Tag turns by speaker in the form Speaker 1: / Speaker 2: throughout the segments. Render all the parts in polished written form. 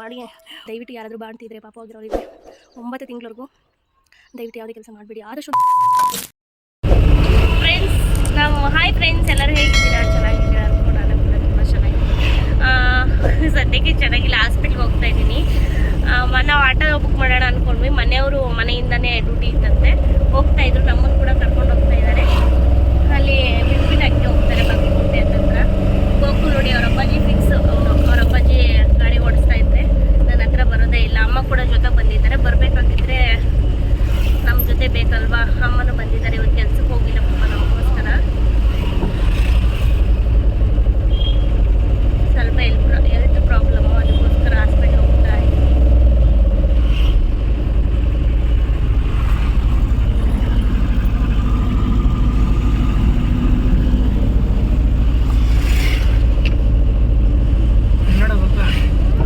Speaker 1: ಮಾಡಿ ದಯವಿಟ್ಟು ಯಾರಾದರೂ ಬಾಣ್ತಿದ್ರೆ ಪಾಪ ಆಗಿರೋರಿಗೆ 9 ತಿಂಗಳವರೆಗೂ ದಯವಿಟ್ಟು ಯಾವುದೇ ಕೆಲಸ ಮಾಡಬೇಡಿ ಆದಷ್ಟು. ಫ್ರೆಂಡ್ಸ್ ನಾವು ಹಾಯ್ ಫ್ರೆಂಡ್ಸ್, ಎಲ್ಲರೂ ಹೇಗಿದ್ದೀರಾ? ಚೆನ್ನಾಗಿದ್ದೀರಾ? ನಾನು ಕೂಡ ತುಂಬ ಚೆನ್ನಾಗಿದ್ದೀನಿ. ಸದ್ಯಕ್ಕೆ ಚೆನ್ನಾಗಿಲ್ಲ, ಹಾಸ್ಪಿಟ್ಲ್ಗೆ ಹೋಗ್ತಾ ಇದ್ದೀನಿ. ನಾವು ಆಟೋ ಬುಕ್ ಮಾಡೋಣ ಅಂದ್ಕೊಂಡ್ವಿ. ಮನೆಯವರು ಮನೆಯಿಂದನೇ ಡ್ಯೂಟಿ ಇತ್ತಂತೆ, ಹೋಗ್ತಾ ಇದ್ರು. ನಮ್ಮನ್ನು ಕೂಡ ಕರ್ಕೊಂಡು ಹೋಗ್ತಾ ಇದ್ದಾರೆ. ಅಲ್ಲಿ ಬಿಲ್ಪಿನಾಗೆ ಹೋಗ್ತಾರೆ, ಬಾಗಲಕೋಟೆ ಹತ್ರ. ಗೋಕುಲ್ ನೋಡಿ, ಅವ್ರ ಅಪ್ಪಾಜಿ ಫಿಕ್ಸ್. ಅವ್ರ ಅಪ್ಪಾಜಿ ಗಾಡಿ ಓಡಿಸ್ತಾ ಇದ್ರೆ ನನ್ನ ಹತ್ರ ಬರೋದೇ ಇಲ್ಲ. ಅಮ್ಮ ಕೂಡ ಜೊತೆ ಬಂದಿದ್ದಾರೆ. ಬರಬೇಕಾಗಿದ್ರೆ ನಮ್ಮ ಜೊತೆ ಬೇಕಲ್ವಾ? ಅಮ್ಮನೂ ಬಂದಿದ್ದಾರೆ, ಇವತ್ತು ಕೆಲ್ಸಕ್ಕೆ ಹೋಗಿಲ್ಲ ಪಾಪ ನಮಗೋಸ್ಕರ. ಸ್ವಲ್ಪ ಹೆಲ್ತ್ ಪ್ರಾಬ್ಲಮ್ಮು, ಅದಕ್ಕೋಸ್ಕರ ಹಾಸ್ಪಿಟ್ಲ್ ಹೋಗ್ತಾ ಇದ್ದೀನಿ.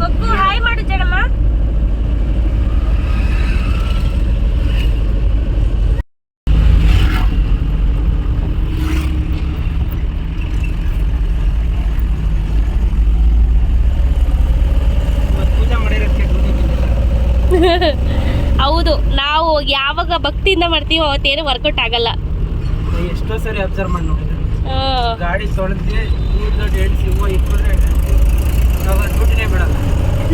Speaker 1: ಗೊಗ್ಗು ಹಾಯ್ ಮಾಡು ಜನಮ್ಮ. ಹೌದು, ನಾವು ಯಾವಾಗ ಭಕ್ತಿಯಿಂದ ಮಾಡ್ತೀವೋ ಅವತ್ತೇನು ವರ್ಕೌಟ್ ಆಗಲ್ಲ.
Speaker 2: ಎಷ್ಟೋ ಸರಿ ಅಬ್ಸರ್ವ್ ಮಾಡಿ ನೋಡಿದ್ರೆ ಗಾಡಿ ತೊಳೆದ್ರೆ ಇಟ್ಕೊಂಡ್ರೆ ಬಿಡಲ್ಲ.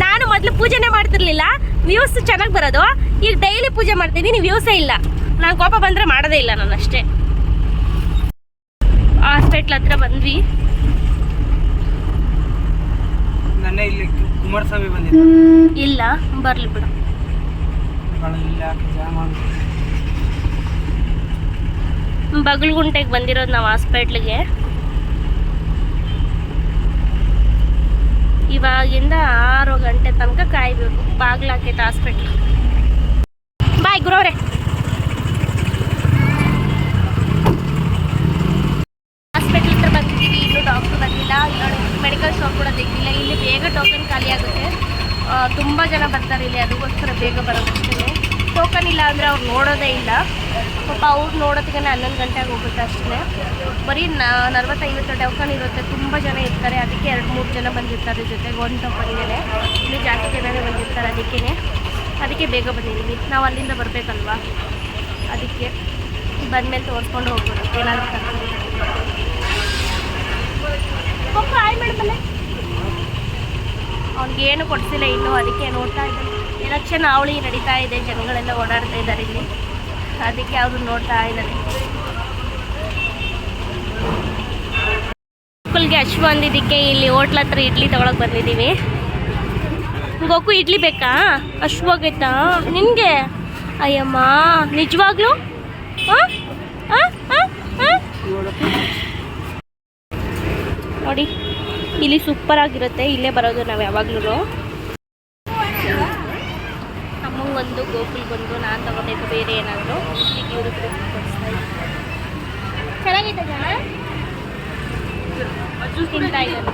Speaker 1: ನಾನು ಮೊದಲು ಪೂಜೆನೇ ಮಾಡ್ತಿರ್ಲಿಲ್ಲ, ವ್ಯೂಸ್ ಚೆನ್ನಾಗಿ ಬರೋದು. ಈಗ ಡೈಲಿ ಪೂಜೆ ಮಾಡ್ತೀನಿ, ವ್ಯೂಸೇ ಇಲ್ಲ. ನಾನು ಕೋಪ ಬಂದರೆ ಮಾಡೋದೇ ಇಲ್ಲ ನಾನು ಅಷ್ಟೇ. ಹಾಸ್ಪಿಟ್ಲ್ ಹತ್ರ ಬಂದ್ವಿ.
Speaker 2: ನನ್ನ ಇಲ್ಲಿ ಕುಮಾರಸ್ವಾಮಿ ಬಂದಿದ್ದ.
Speaker 1: ಇಲ್ಲ, ಬರ್ಲಿ ಬಿಡು. ಬಗಲ್ಗುಂಟೆಗೆ ಬಂದಿರೋದು ನಾವು ಹಾಸ್ಪಿಟ್ಲಿಗೆ. ಇವಾಗಿಂದ 6 ಗಂಟೆ ತನಕ ಕಾಯ್ಬೇಕು. ಬಾಗ್ಲಾಕೈತೆ ಹಾಸ್ಪಿಟ್ಲ್. ಬಾಯ್ ಗುರವ್ರೆ. ಹಾಸ್ಪಿಟ್ಲ್ ಹತ್ರ ಬಂದಿದ್ದೀವಿ. ಇನ್ನೂ ಡಾಕ್ಟ್ರು ಬಂದಿಲ್ಲ, ಮೆಡಿಕಲ್ ಸ್ಟೋರ್ ಕೂಡ ತೆಗ್ದಿಲ್ಲ. ಇಲ್ಲಿ ಬೇಗ ಟೋಕನ್ ಖಾಲಿ ಆಗುತ್ತೆ. ತುಂಬ ಜನ ಬರ್ತಾರೆ ಇಲ್ಲಿ, ಅದಕ್ಕೋಸ್ಕರ ಬೇಗ ಬರೋದಷ್ಟೇ. ಟೋಕನ್ ಇಲ್ಲ ಅಂದರೆ ಅವ್ರು ನೋಡೋದೇ ಇಲ್ಲ ಪಾಪ. ಅವ್ರು ನೋಡೋದಕ್ಕೆ 11 ಗಂಟೆಗೆ ಹೋಗುತ್ತೆ ಅಷ್ಟೇ. ಬರೀ 40-50 ಟೋಕನ್ ಇರುತ್ತೆ. ತುಂಬ ಜನ ಇರ್ತಾರೆ, ಅದಕ್ಕೆ 2-3 ಜನ ಬಂದಿರ್ತಾರೆ ಜೊತೆಗೆ ಒಂದು ಟೋಕನ್ಗೆ. ಇಲ್ಲಿ ಜಾಸ್ತಿ ಜನನೇ ಬಂದಿರ್ತಾರೆ, ಅದಕ್ಕೆ ಬೇಗ ಬಂದಿದ್ದೀವಿ. ನಾವು ಅಲ್ಲಿಂದ ಬರಬೇಕಲ್ವಾ, ಅದಕ್ಕೆ ಬಂದಮೇಲೆ ತೋರಿಸ್ಕೊಂಡು ಹೋಗ್ಬೋದು. ಏನಾದರೂ ಕರ್ಕೊಂಡು ಹಾಯ್ ಮೇಡಮಲ್ಲೇ. ಅವ್ನಿಗೇನು ಕೊಡಿಸಿಲ್ಲ ಇನ್ನೂ, ಅದಕ್ಕೆ ನೋಡ್ತಾ ಇದ್ದಾನೆ. ಎಲೆಕ್ಷನ್ ಅವಳಿ ನಡೀತಾ ಇದೆ, ಜನಗಳೆಲ್ಲ ಓಡಾಡ್ತಾ ಇದ್ದಾರೆ ಇಲ್ಲಿ, ಅದಕ್ಕೆ ಅವರು ನೋಡ್ತಾ ಇದ್ದಾರೆ. ಮಕ್ಕಳಿಗೆ ಅಶ್ವ ಅಂದಿದ್ದಕ್ಕೆ ಇಲ್ಲಿ ಹೋಟ್ಲ ಹತ್ರ ಇಡ್ಲಿ ತೊಗೊಳಕ್ಕೆ ಬಂದಿದ್ದೀವಿ. ಗೋಕು ಇಡ್ಲಿ ಬೇಕಾ? ಅಶ್ವಾಗೈತಾ ನಿನಗೆ? ಅಯ್ಯಮ್ಮ ನಿಜವಾಗ್ಲೂ? ನೋಡಿ ಇಲ್ಲಿ ಸೂಪರ್ ಆಗಿರುತ್ತೆ. ಇಲ್ಲೇ ಬರೋದು ನಾವು ಯಾವಾಗ್ಲೂ. ಅಮ್ಮಂಗೊಂದು, ಗೋಕುಲ್ಗೊಂದು, ನಾನು ತಗೋಬೇಕು ಬೇರೆ ಏನಾದರೂ. ಈಗ ಇವರು ಕೊಡಿಸ್ತಾ ಇದ್ದೀನಿ. ಚೆನ್ನಾಗೈತೆ ಜನ ತಿಂತಾ ಇದ್ದಾರೆ.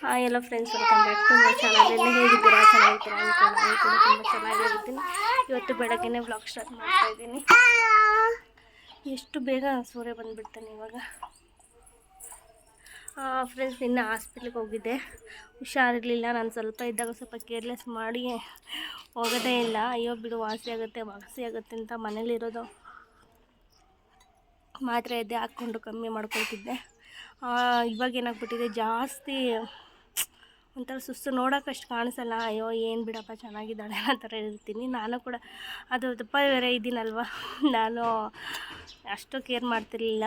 Speaker 1: ಹಾಯ್ ಎಲ್ಲ friends, welcome back to my channel. ಎಲ್ಲ ಹೇಗಿದ್ದೀರಾ? ಚೆನ್ನಾಗಿದ್ದೀರಾ ಅನ್ಕೊಂಡು ನಾನು ಕೂಡ ತುಂಬ ಚೆನ್ನಾಗಿರ್ತೀನಿ. ಇವತ್ತು ಬೆಳಗ್ಗೆನೇ ವ್ಲಾಗ್ ಸ್ಟಾರ್ಟ್ ಮಾಡ್ತಾ ಇದ್ದೀನಿ. ಎಷ್ಟು ಬೇಗ ಸೂರ್ಯ ಬಂದುಬಿಡ್ತಾನೆ ಇವಾಗ. ಫ್ರೆಂಡ್ಸ್, ನಿನ್ನೆ ಹಾಸ್ಪಿಟ್ಲಿಗೆ ಹೋಗಿದ್ದೆ, ಹುಷಾರಿರಲಿಲ್ಲ. ನಾನು ಸ್ವಲ್ಪ ಇದ್ದಾಗ ಸ್ವಲ್ಪ ಕೇರ್ಲೆಸ್ ಮಾಡಿ ಹೋಗೋದೇ ಇಲ್ಲ. ಅಯ್ಯೋ ಬಿಡು, ವಾಸಿ ಆಗುತ್ತೆ ಅಂತ ಮನೇಲಿರೋದು. ಮಾತ್ರೆ ಎದ್ದೆ ಹಾಕ್ಕೊಂಡು ಕಮ್ಮಿ ಮಾಡ್ಕೊಳ್ತಿದ್ದೆ. ಇವಾಗ ಏನಾಗ್ಬಿಟ್ಟಿದೆ, ಜಾಸ್ತಿ ಒಂಥರ ಸುಸ್ತು, ನೋಡೋಕ್ಕಷ್ಟು ಕಾಣಿಸಲ್ಲ. ಅಯ್ಯೋ ಏನು ಬಿಡಪ್ಪ ಚೆನ್ನಾಗಿದ್ದಾಳೆ ಆ ಥರ ಇರ್ತೀನಿ ನಾನು ಕೂಡ. ಅದು ದಪ್ಪ ಬೇರೆ ಇದ್ದೀನಲ್ವ, ನಾನು ಅಷ್ಟು ಕೇರ್ ಮಾಡ್ತಿರ್ಲಿಲ್ಲ.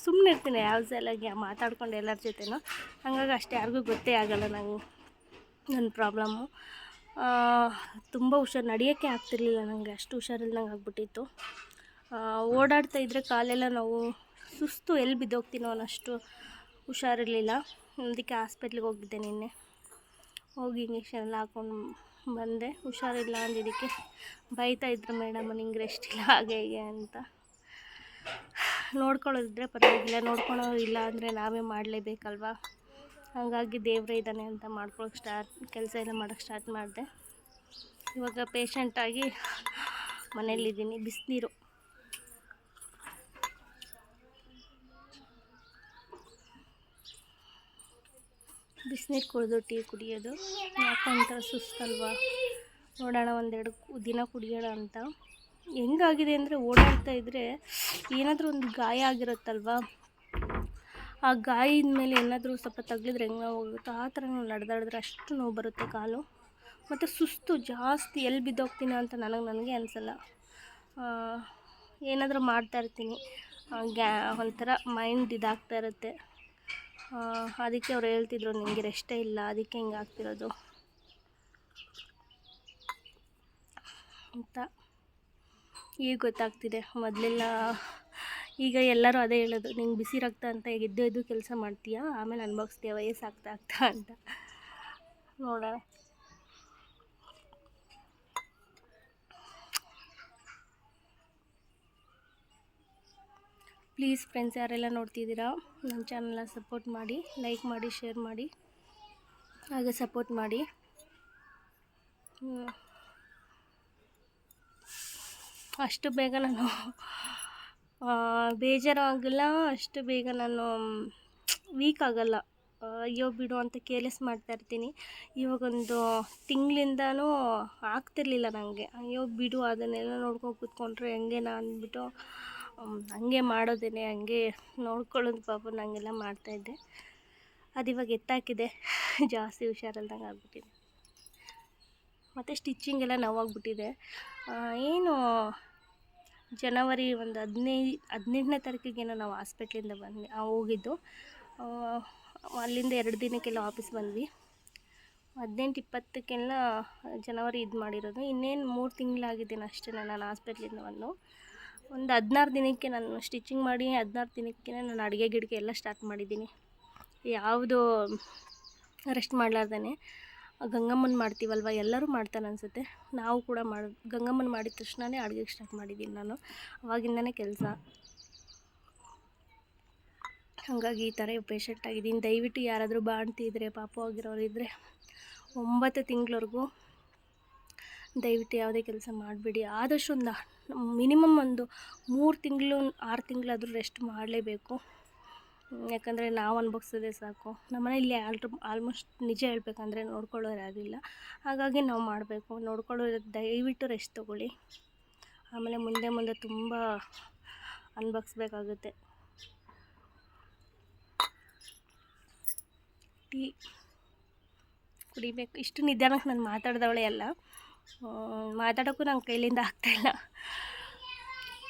Speaker 1: ಸುಮ್ಮನೆ ಇರ್ತೀನಿ ಯಾವ್ದೆಲ್ಲಾಗಿ ಮಾತಾಡ್ಕೊಂಡು ಎಲ್ಲರ ಜೊತೆನೂ. ಹಾಗಾಗಿ ಅಷ್ಟು ಯಾರಿಗೂ ಗೊತ್ತೇ ಆಗೋಲ್ಲ ನನ್ನ ಪ್ರಾಬ್ಲಮ್ಮು. ತುಂಬ ನಡೆಯೋಕ್ಕೆ ಆಗ್ತಿರ್ಲಿಲ್ಲ ನನಗೆ, ಅಷ್ಟು ಹುಷಾರಿಲ್ದಂಗೆ ಆಗ್ಬಿಟ್ಟಿತ್ತು. ಓಡಾಡ್ತಾ ಇದ್ದರೆ ಕಾಲೆಲ್ಲ ನಾವು ಸುಸ್ತು, ಎಲ್ಲಿ ಬಿದ್ದೋಗ್ತೀನೋ ಅನ್ನೋಷ್ಟು ಹುಷಾರಿರಲಿಲ್ಲ. ಅದಕ್ಕೆ ಹಾಸ್ಪಿಟ್ಲಿಗೆ ಹೋಗಿದ್ದೆ ನಿನ್ನೆ. ಹೋಗಿ ಇಂಜೆಕ್ಷನ್ ಎಲ್ಲ ಹಾಕ್ಕೊಂಡು ಬಂದೆ. ಹುಷಾರಿಲ್ಲ ಅಂದಿದ್ದಕ್ಕೆ ಬೈತಾಯಿದ್ರು ಮೇಡಮ್, ನಿಂಗೆ ರೆಸ್ಟ್ ಇಲ್ಲ ಹಾಗೆ ಹೀಗೆ ಅಂತ. ನೋಡ್ಕೊಳ್ಳೋದಿದ್ರೆ ಪರವಾಗಿಲ್ಲ, ನೋಡ್ಕೊಳೋರು ಇಲ್ಲ ಅಂದರೆ ನಾವೇ ಮಾಡಲೇಬೇಕಲ್ವ. ಹಾಗಾಗಿ ದೇವರೇ ಇದ್ದಾನೆ ಅಂತ ಕೆಲಸ ಎಲ್ಲ ಮಾಡೋಕ್ಕೆ ಸ್ಟಾರ್ಟ್ ಮಾಡಿದೆ. ಇವಾಗ ಪೇಷಂಟಾಗಿ ಮನೇಲಿದ್ದೀನಿ. ಬಿಸಿನೀರು ಬಿಸಿನೀರು ಕುಡಿದು ಟೀ ಕುಡಿಯೋದು. ಯಾಕಂತ ಸುಸ್ತಲ್ವಾ, ನೋಡೋಣ ಒಂದೆರಡು ದಿನ ಕುಡಿಯೋಣ ಅಂತ. ಹೆಂಗಾಗಿದೆ ಅಂದರೆ ಓಡಾಡ್ತಾ ಇದ್ದರೆ ಏನಾದರೂ ಒಂದು ಗಾಯ ಆಗಿರುತ್ತಲ್ವ, ಆ ಗಾಯದ ಮೇಲೆ ಏನಾದರೂ ಸ್ವಲ್ಪ ತಗಲಿದ್ರೆ ಹೆಂಗೆ ನೋವು ಹೋಗುತ್ತೋ ಆ ಥರ ನಡೆದಾಡಿದ್ರೆ ಅಷ್ಟು ನೋವು ಬರುತ್ತೆ ಕಾಲು. ಮತ್ತು ಸುಸ್ತು ಜಾಸ್ತಿ, ಎಲ್ಲಿ ಬಿದ್ದೋಗ್ತೀನಿ ಅಂತ ನನಗೆ ಅನಿಸಲ್ಲ. ಏನಾದರೂ ಮಾಡ್ತಾಯಿರ್ತೀನಿ, ಒಂಥರ ಮೈಂಡ್ ಇದಾಗ್ತಾ ಇರುತ್ತೆ. ಅದಕ್ಕೆ ಅವ್ರು ಹೇಳ್ತಿದ್ರು ನಿಮಗೆ ರೆಸ್ಟೇ ಇಲ್ಲ, ಅದಕ್ಕೆ ಹಿಂಗೆ ಆಗ್ತಿರೋದು ಅಂತ. ಈಗ ಗೊತ್ತಾಗ್ತಿದೆ. ಮೊದಲೆಲ್ಲ ಈಗ ಎಲ್ಲರೂ ಅದೇ ಹೇಳೋದು, ನಿಂಗೆ ಬಿಸಿ ರಕ್ತ ಅಂತ ಈಗ ಎದ್ದು ಕೆಲಸ ಮಾಡ್ತೀಯಾ, ಆಮೇಲೆ ಅನುಭವಿಸ್ತೀಯ ವಯಸ್ಸಾಗ್ತಾ ಅಂತ. ನೋಡೋಣ. ಪ್ಲೀಸ್ ಫ್ರೆಂಡ್ಸ್, ಯಾರೆಲ್ಲ ನೋಡ್ತಿದ್ದೀರಾ ನನ್ನ ಚಾನಲ್ನ ಸಪೋರ್ಟ್ ಮಾಡಿ, ಲೈಕ್ ಮಾಡಿ, ಶೇರ್ ಮಾಡಿ, ಹಾಗೆ ಸಪೋರ್ಟ್ ಮಾಡಿ. ಅಷ್ಟು ಬೇಗ ನಾನು ಬೇಜಾರು ಆಗಲ್ಲ, ಅಷ್ಟು ಬೇಗ ನಾನು ವೀಕ್ ಆಗಲ್ಲ. ಅಯ್ಯೋ ಬಿಡು ಅಂತ ಕೇರ್ಲೆಸ್ ಮಾಡ್ತಾಯಿರ್ತೀನಿ. ಇವಾಗೊಂದು ತಿಂಗಳಿಂದನೂ ಆಗ್ತಿರ್ಲಿಲ್ಲ ನನಗೆ. ಅಯ್ಯೋ ಬಿಡು, ಅದನ್ನೆಲ್ಲ ನೋಡ್ಕೊಂಡು ಕೂತ್ಕೊಂಡ್ರೆ ಹೆಂಗೆ ಅಂದ್ಬಿಟ್ಟು ಹಂಗೆ ಮಾಡೋದೇನೆ, ಹಂಗೆ ನೋಡ್ಕೊಳ್ಳೋದು ಪಾಪ ನನಗೆಲ್ಲ ಮಾಡ್ತಾಯಿದ್ದೆ. ಅದು ಇವಾಗ ಎತ್ತಾಕಿದೆ, ಜಾಸ್ತಿ ಹುಷಾರಲ್ದಂಗೆ ಆಗ್ಬಿಟ್ಟಿದೆ. ಮತ್ತು ಸ್ಟಿಚ್ಚಿಂಗ್ ಎಲ್ಲ ನೋವಾಗ್ಬಿಟ್ಟಿದೆ. ಏನು ಜನವರಿ ಒಂದು 18ನೇ ತಾರೀಕಿಗೇನೋ ನಾವು ಹಾಸ್ಪಿಟ್ಲಿಂದ ಹೋಗಿದ್ದು. ಅಲ್ಲಿಂದ 2 ದಿನಕ್ಕೆಲ್ಲ ವಾಪಸ್ ಬಂದ್ವಿ. 18-20ಕ್ಕೆಲ್ಲ ಜನವರಿ ಇದು ಮಾಡಿರೋದು. ಇನ್ನೇನು 3 ತಿಂಗಳಾಗಿದ್ದೇನೆ ಅಷ್ಟೇ ನಾನು ಹಾಸ್ಪಿಟ್ಲಿಂದ ಒಂದು 16 ದಿನಕ್ಕೆ ನಾನು ಸ್ಟಿಚಿಂಗ್ ಮಾಡಿ 16 ದಿನಕ್ಕೆ ನಾನು ಅಡುಗೆ ಗಿಡಿಗೆ ಎಲ್ಲ ಸ್ಟಾರ್ಟ್ ಮಾಡಿದ್ದೀನಿ. ಯಾವುದು ರೆಸ್ಟ್ ಮಾಡಲಾರ್ದೇ. ಗಂಗಮ್ಮನ ಮಾಡ್ತೀವಲ್ವ, ಎಲ್ಲರೂ ಮಾಡ್ತಾನೆ ಅನಿಸುತ್ತೆ, ನಾವು ಕೂಡ ಗಂಗಮ್ಮನ ಮಾಡಿದ ತಕ್ಷಣವೇ ಅಡುಗೆಗೆ ಸ್ಟಾರ್ಟ್ ಮಾಡಿದ್ದೀನಿ ನಾನು. ಅವಾಗಿಂದನೇ ಕೆಲಸ. ಹಾಗಾಗಿ ಈ ಥರ ಪೇಷಂಟ್ ಆಗಿದ್ದೀನಿ. ದಯವಿಟ್ಟು ಯಾರಾದರೂ ಬಾಣ್ತಿದ್ರೆ, ಪಾಪು ಆಗಿರೋರು ಇದ್ದರೆ 9 ತಿಂಗಳವರೆಗೂ ದಯವಿಟ್ಟು ಯಾವುದೇ ಕೆಲಸ ಮಾಡಬೇಡಿ. ಆದಷ್ಟು ಒಂದು ಮಿನಿಮಮ್ ಒಂದು 3 ತಿಂಗಳು 6 ತಿಂಗಳಾದರೂ ರೆಸ್ಟ್ ಮಾಡಲೇಬೇಕು. ಯಾಕಂದರೆ ನಾವು ಅನುಭವಿಸೋದೇ ಸಾಕು. ನಮ್ಮನೇಲಿ ಆಲ್ಮೋಸ್ಟ್ ನಿಜ ಹೇಳ್ಬೇಕಂದ್ರೆ ನೋಡ್ಕೊಳ್ಳೋರು ಯಾರಿಲ್ಲ. ಹಾಗಾಗಿ ನಾವು ಮಾಡಬೇಕು. ನೋಡ್ಕೊಳ್ಳೋರು ದಯವಿಟ್ಟು ರೆಸ್ಟ್ ತೊಗೊಳ್ಳಿ. ಆಮೇಲೆ ಮುಂದೆ ತುಂಬ ಅನುಭವಿಸ್ಬೇಕಾಗುತ್ತೆ. ಟೀ ಕುಡಿಬೇಕು. ಇಷ್ಟು ನಿಧಾನಕ್ಕೆ ನಾನು ಮಾತಾಡ್ದವಳೆ ಅಲ್ಲ, ಮಾತಾಡೋಕ್ಕೂ ನನ್ನ ಕೈಲಿಂದ ಆಗ್ತಾಯಿಲ್ಲ.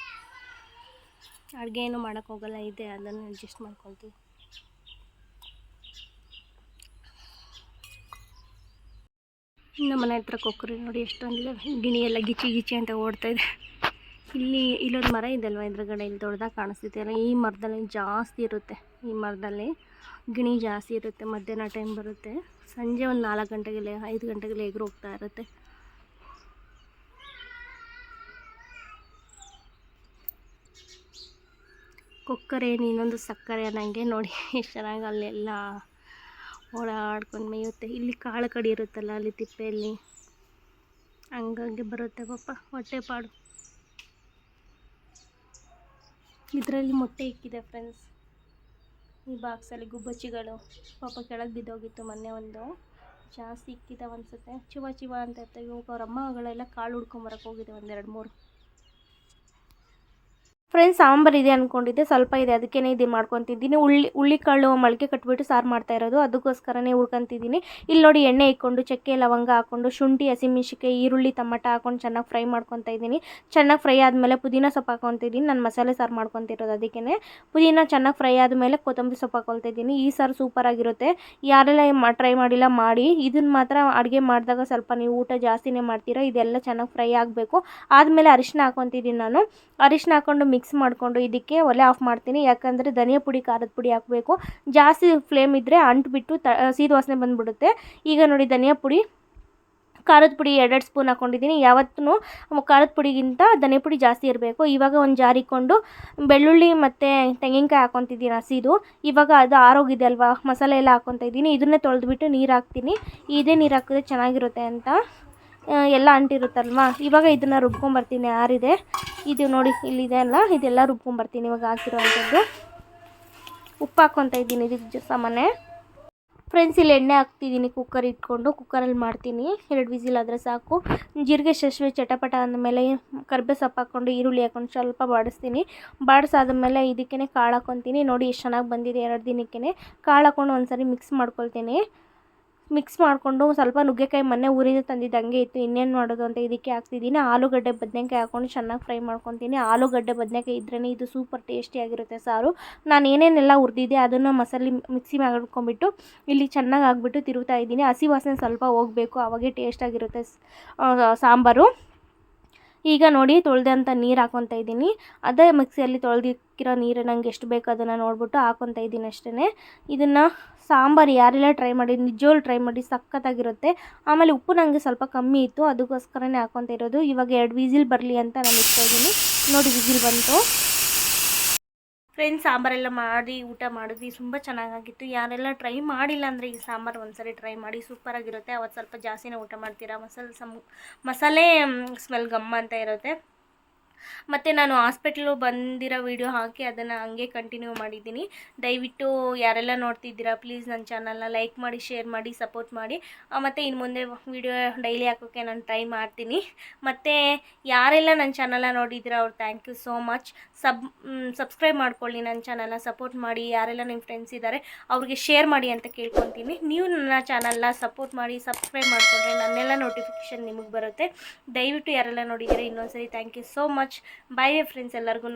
Speaker 1: ಅಡುಗೆ ಏನೂ ಮಾಡೋಕ್ಕೋಗಲ್ಲ, ಇದೆ ಅದನ್ನು ಅಡ್ಜಸ್ಟ್ ಮಾಡ್ಕೊಳ್ತೀವಿ. ನಮ್ಮ ಮನೆ ಹತ್ರ ಕೊಕ್ಕರೆ ನೋಡಿ ಎಷ್ಟೊಂದಿದೆ. ಗಿಣಿ ಎಲ್ಲ ಗಿಚಿ ಅಂತ ಓಡ್ತಾಯಿದೆ. ಇಲ್ಲೊಂದು ಮರ ಇದಲ್ವ ಎದುರುಗಡೆ, ಇಲ್ಲಿ ದೊಡ್ಡದಾಗಿ ಕಾಣಿಸ್ತಿದೆ ಅಲ್ಲ, ಈ ಮರದಲ್ಲಿ ಜಾಸ್ತಿ ಇರುತ್ತೆ. ಈ ಮರದಲ್ಲಿ ಗಿಣಿ ಜಾಸ್ತಿ ಇರುತ್ತೆ. ಮಧ್ಯಾಹ್ನ ಟೈಮ್ ಬರುತ್ತೆ, ಸಂಜೆ ಒಂದು 4 ಗಂಟೆಗೆಲ್ಲ 5 ಗಂಟೆಗೆಲ್ಲ ಎಗರು ಹೋಗ್ತಾ ಇರುತ್ತೆ. ಕೊಕ್ಕರೆ ಇನ್ನೊಂದು ಸಕ್ಕರೆ ಅನ್ನಂಗೆ ನೋಡಿ ಎಷ್ಟು ಚೆನ್ನಾಗಿ ಅಲ್ಲೆಲ್ಲ ಓಡಾಡ್ಕೊಂಡು ಮೇಯುತ್ತೆ. ಇಲ್ಲಿ ಕಾಳು ಕಡಿ ಇರುತ್ತಲ್ಲ, ಅಲ್ಲಿ ತಿಪ್ಪೆಯಲ್ಲಿ ಹಂಗಾಗಿ ಬರುತ್ತೆ ಪಾಪ, ಹೊಟ್ಟೆಪಾಡು. ಇದರಲ್ಲಿ ಮೊಟ್ಟೆ ಇಕ್ಕಿದೆ ಫ್ರೆಂಡ್ಸ್. ಈ ಬಾಕ್ಸಲ್ಲಿ ಗುಬ್ಬಚ್ಚಿಗಳು ಪಾಪ ಕೆಳಗೆ ಬಿದ್ದೋಗಿತ್ತು. ಮೊನ್ನೆ ಒಂದು ಜಾಸ್ತಿ ಇಕ್ಕಿದ್ದಾವೆ ಅನಿಸುತ್ತೆ. ಚಿವ ಅಂತ ಇರ್ತವೆ. ಇವಾಗ ಅವ್ರ ಅಮ್ಮಗಳೆಲ್ಲ ಕಾಳು ಹುಡ್ಕೊಂಬರಕ್ಕೆ ಹೋಗಿದೆ, 1 2 3. ಫ್ರೆಂಡ್ಸ್, ಸಾಂಬಾರು ಇದೆ ಅಂದ್ಕೊಂಡಿದ್ದೆ, ಸ್ವಲ್ಪ ಇದೆ, ಅದಕ್ಕೇ ಇದು ಮಾಡ್ಕೊತಿದ್ದೀನಿ. ಹುಳ್ಳಿಕಾಳು ಮೊಳಕೆ ಕಟ್ಬಿಟ್ಟು ಸಾರು ಮಾಡ್ತಾ ಇರೋದು, ಅದಕ್ಕೋಸ್ಕರನೇ ಹುರ್ಕೊತಿದ್ದೀನಿ. ಇಲ್ಲಿ ನೋಡಿ, ಎಣ್ಣೆ ಇಕ್ಕೊಂಡು ಚಕ್ಕೆ ಲವಂಗ ಹಾಕ್ಕೊಂಡು ಶುಂಠಿ, ಹಸಿಮೆಣ್ಸಿನ್ಕಾಯಿ, ಈರುಳ್ಳಿ, ಟೊಮಟ ಹಾಕ್ಕೊಂಡು ಚೆನ್ನಾಗಿ ಫ್ರೈ ಮಾಡ್ಕೊತಾ ಇದ್ದೀನಿ. ಚೆನ್ನಾಗಿ ಫ್ರೈ ಆದಮೇಲೆ ಪುದೀನ ಸೊಪ್ಪು ಹಾಕ್ಕೊತಿದ್ದೀನಿ. ನಾನು ಮಸಾಲೆ ಸಾರು ಮಾಡ್ಕೊತಿರೋದು, ಅದಕ್ಕೇ ಪುದೀನ ಚೆನ್ನಾಗಿ ಫ್ರೈ ಆದಮೇಲೆ ಕೊತ್ತಂಬರಿ ಸೊಪ್ಪು ಹಾಕ್ಕೊಳ್ತಾ ಇದ್ದೀನಿ. ಈ ಸಾರು ಸೂಪರಾಗಿರುತ್ತೆ. ಯಾರೆಲ್ಲ ಟ್ರೈ ಮಾಡಿಲ್ಲ ಮಾಡಿ. ಇದನ್ನು ಮಾತ್ರ ಅಡುಗೆ ಮಾಡಿದಾಗ ಸ್ವಲ್ಪ ನೀವು ಊಟ ಜಾಸ್ತಿನೇ ಮಾಡ್ತೀರಾ. ಇದೆಲ್ಲ ಚೆನ್ನಾಗಿ ಫ್ರೈ ಆಗಬೇಕು. ಆದಮೇಲೆ ಅರಿಶಿನ ಹಾಕ್ಕೊತಿದ್ದೀನಿ ನಾನು. ಅರಿಶಿನ ಹಾಕ್ಕೊಂಡು ಮಿಕ್ಸ್ ಮಾಡಿಕೊಂಡು ಇದಕ್ಕೆ ಒಲೆ ಆಫ್ ಮಾಡ್ತೀನಿ. ಯಾಕಂದರೆ ಧನಿಯಾ ಪುಡಿ, ಖಾರದ ಪುಡಿ ಹಾಕಬೇಕು. ಜಾಸ್ತಿ ಫ್ಲೇಮ್ ಇದ್ದರೆ ಅಂಟುಬಿಟ್ಟು ಸೀದ ವಾಸನೆ ಬಂದುಬಿಡುತ್ತೆ. ಈಗ ನೋಡಿ, ಧನಿಯಾ ಪುಡಿ, ಖಾರದ ಪುಡಿ 2 ಸ್ಪೂನ್ ಹಾಕ್ಕೊಂಡಿದ್ದೀನಿ. ಯಾವತ್ತೂ ಖಾರದ ಪುಡಿಗಿಂತ ಧನಿಯಾ ಪುಡಿ ಜಾಸ್ತಿ ಇರಬೇಕು. ಇವಾಗ ಒಂದು ಜಾರಿಕೊಂಡು ಬೆಳ್ಳುಳ್ಳಿ ಮತ್ತು ತೆಂಗಿನಕಾಯಿ ಹಾಕ್ಕೊತಿದ್ದೀನಿ ಹಸಿದು. ಇವಾಗ ಅದು ಆರೋಗಿದೆ ಅಲ್ವಾ, ಮಸಾಲೆ ಎಲ್ಲ ಹಾಕ್ಕೊತಾ ಇದ್ದೀನಿ. ಇದನ್ನೇ ತೊಳೆದ್ಬಿಟ್ಟು ನೀರು ಹಾಕ್ತೀನಿ. ಇದೇ ನೀರು ಹಾಕಿದ್ರೆ ಚೆನ್ನಾಗಿರುತ್ತೆ ಅಂತ. ಎಲ್ಲ ಅಂಟಿರುತ್ತಲ್ವ. ಇವಾಗ ಇದನ್ನು ರುಬ್ಕೊಂಬರ್ತೀನಿ. ಯಾರಿದೆ ಇದು ನೋಡಿ, ಇಲ್ಲಿದೆ ಅಲ್ಲ, ಇದೆಲ್ಲ ರುಬ್ಕೊಂಬರ್ತೀನಿ ಇವಾಗ ಹಾಕಿರೋ ಅಂಥದ್ದು. ಉಪ್ಪು ಹಾಕ್ಕೊತಾ ಇದ್ದೀನಿ ಇದಕ್ಕೆ ಸಾಮಾನ್ಯ. ಫ್ರೆಂಡ್ಸ್ ಇಲ್ಲಿ ಎಣ್ಣೆ ಹಾಕ್ತಿದ್ದೀನಿ, ಕುಕ್ಕರ್ ಇಟ್ಕೊಂಡು ಕುಕ್ಕರಲ್ಲಿ ಮಾಡ್ತೀನಿ. 2 ವಿಸಿಲ್ ಆದರೆ ಸಾಕು. ಜೀರಿಗೆ ಸಾಸಿವೆ ಚಟಪಟ ಅಂದಮೇಲೆ ಕರ್ಬೇ ಸೊಪ್ಪು ಹಾಕ್ಕೊಂಡು ಈರುಳ್ಳಿ ಹಾಕ್ಕೊಂಡು ಸ್ವಲ್ಪ ಬಾಡಿಸ್ತೀನಿ. ಬಾಡಿಸಾದ್ಮೇಲೆ ಇದಕ್ಕೇ ಕಾಳು ಹಾಕ್ಕೊತೀನಿ. ನೋಡಿ ಎಷ್ಟು ಚೆನ್ನಾಗಿ ಬಂದಿದೆ 2 ದಿನಕ್ಕೇ. ಕಾಳು ಹಾಕ್ಕೊಂಡು ಒಂದ್ಸರಿ ಮಿಕ್ಸ್ ಮಾಡ್ಕೊಳ್ತೀನಿ. ಮಿಕ್ಸ್ ಮಾಡಿಕೊಂಡು ಸ್ವಲ್ಪ ನುಗ್ಗೆಕಾಯಿ ಮೊನ್ನೆ ಊರಿಂದ ತಂದಿದ್ದು ಹಂಗೆ ಇತ್ತು, ಇನ್ನೇನು ಮಾಡೋದು ಅಂತ ಇದಕ್ಕೆ ಹಾಕ್ತಿದ್ದೀನಿ. ಆಲೂಗಡ್ಡೆ ಬದನೆಕಾಯಿ ಹಾಕ್ಕೊಂಡು ಚೆನ್ನಾಗಿ ಫ್ರೈ ಮಾಡ್ಕೊತೀನಿ. ಆಲೂಗಡ್ಡೆ ಬದನೆಕಾಯಿ ಇದ್ರೇ ಇದು ಸೂಪರ್ ಟೇಸ್ಟಿಯಾಗಿರುತ್ತೆ ಸಾರು. ನಾನು ಏನೇನೆಲ್ಲ ಹುರಿದಿದ್ದೆ ಅದನ್ನು ಮಸಾಲೆ ಮಿಕ್ಸಿ ಮಾಡ್ಕೊಂಬಿಟ್ಟು ಇಲ್ಲಿ ಚೆನ್ನಾಗಿ ಹಾಕ್ಬಿಟ್ಟು ತಿರುಗ್ತಾ ಇದ್ದೀನಿ. ಹಸಿ ವಾಸನೆ ಸ್ವಲ್ಪ ಹೋಗಬೇಕು, ಆವಾಗೇ ಟೇಸ್ಟಾಗಿರುತ್ತೆ ಸಾಂಬಾರು. ಈಗ ನೋಡಿ ತೊಳೆದಂಥ ನೀರು ಹಾಕ್ಕೊತಾ ಇದ್ದೀನಿ. ಅದೇ ಮಿಕ್ಸಿಯಲ್ಲಿ ತೊಳೆದಿಕ್ಕಿರೋ ನೀರು ನಂಗೆ ಎಷ್ಟು ಬೇಕು ಅದನ್ನು ನೋಡಿಬಿಟ್ಟು ಹಾಕ್ಕೊತಾ ಇದ್ದೀನಿ ಅಷ್ಟೇ. ಇದನ್ನು ಸಾಂಬಾರು ಯಾರೆಲ್ಲ ಟ್ರೈ ಮಾಡಿ ನಿಜವಾಗ್ಲೂ ಟ್ರೈ ಮಾಡಿ, ಸಖತ್ತಾಗಿರುತ್ತೆ. ಆಮೇಲೆ ಉಪ್ಪು ನನಗೆ ಸ್ವಲ್ಪ ಕಮ್ಮಿ ಇತ್ತು, ಅದಕ್ಕೋಸ್ಕರನೇ ಹಾಕ್ಕೊತಾ ಇರೋದು. ಇವಾಗ 2 ವಿಸಿಲ್ ಬರಲಿ ಅಂತ ನಾನು ಇಟ್ಕೊಂಡಿದ್ದೀನಿ. ನೋಡಿ ವಿಸಿಲ್ ಬಂತು. ಫ್ರೆಂಡ್ಸ್ ಸಾಂಬಾರೆಲ್ಲ ಮಾಡಿ ಊಟ ಮಾಡಿದ್ವಿ, ತುಂಬ ಚೆನ್ನಾಗಿತ್ತು. ಯಾರೆಲ್ಲ ಟ್ರೈ ಮಾಡಿಲ್ಲ ಅಂದರೆ ಈ ಸಾಂಬಾರು ಒಂದ್ಸರಿ ಟ್ರೈ ಮಾಡಿ, ಸೂಪರಾಗಿರುತ್ತೆ. ಅವತ್ತು ಸ್ವಲ್ಪ ಜಾಸ್ತಿನೇ ಊಟ ಮಾಡ್ತೀರಾ, ಮಸಾಲೆ ಸ್ಮೆಲ್ ಗಮ್ಮ ಅಂತ ಇರುತ್ತೆ. ಮತ್ತು ನಾನು ಹಾಸ್ಪಿಟ್ಲು ಬಂದಿರೋ ವೀಡಿಯೋ ಹಾಕಿ ಅದನ್ನು ಹಂಗೆ ಕಂಟಿನ್ಯೂ ಮಾಡಿದ್ದೀನಿ. ದಯವಿಟ್ಟು ಯಾರೆಲ್ಲ ನೋಡ್ತಿದ್ದೀರಾ ಪ್ಲೀಸ್ ನನ್ನ ಚಾನಲ್ನ ಲೈಕ್ ಮಾಡಿ, ಶೇರ್ ಮಾಡಿ, ಸಪೋರ್ಟ್ ಮಾಡಿ. ಮತ್ತು ಇನ್ನು ಮುಂದೆ ವೀಡಿಯೋ ಡೈಲಿ ಹಾಕೋಕ್ಕೆ ನಾನು ಟ್ರೈ ಮಾಡ್ತೀನಿ. ಮತ್ತು ಯಾರೆಲ್ಲ ನನ್ನ ಚಾನಲ್ನ ನೋಡಿದ್ದೀರಾ ಅವ್ರು thank you so much. Subscribe ಮಾಡ್ಕೊಳ್ಳಿ, ನನ್ನ ಚಾನಲ್ನ ಸಪೋರ್ಟ್ ಮಾಡಿ. ಯಾರೆಲ್ಲ ನಿಮ್ಮ ಫ್ರೆಂಡ್ಸ್ ಇದ್ದಾರೆ ಅವ್ರಿಗೆ ಶೇರ್ ಮಾಡಿ ಅಂತ ಕೇಳ್ಕೊತೀನಿ. ನೀವು ನನ್ನ ಚಾನಲ್ನ ಸಪೋರ್ಟ್ ಮಾಡಿ, ಸಬ್ಸ್ಕ್ರೈಬ್ ಮಾಡಿಕೊಂಡ್ರೆ ನನ್ನೆಲ್ಲ ನೋಟಿಫಿಕೇಷನ್ ನಿಮಗೆ ಬರುತ್ತೆ. ದಯವಿಟ್ಟು ಯಾರೆಲ್ಲ ನೋಡಿದ್ದೀರಾ ಇನ್ನೊಂದ್ಸರಿ thank you so much. Bye friends ಎಲ್ಲರಿಗೂ.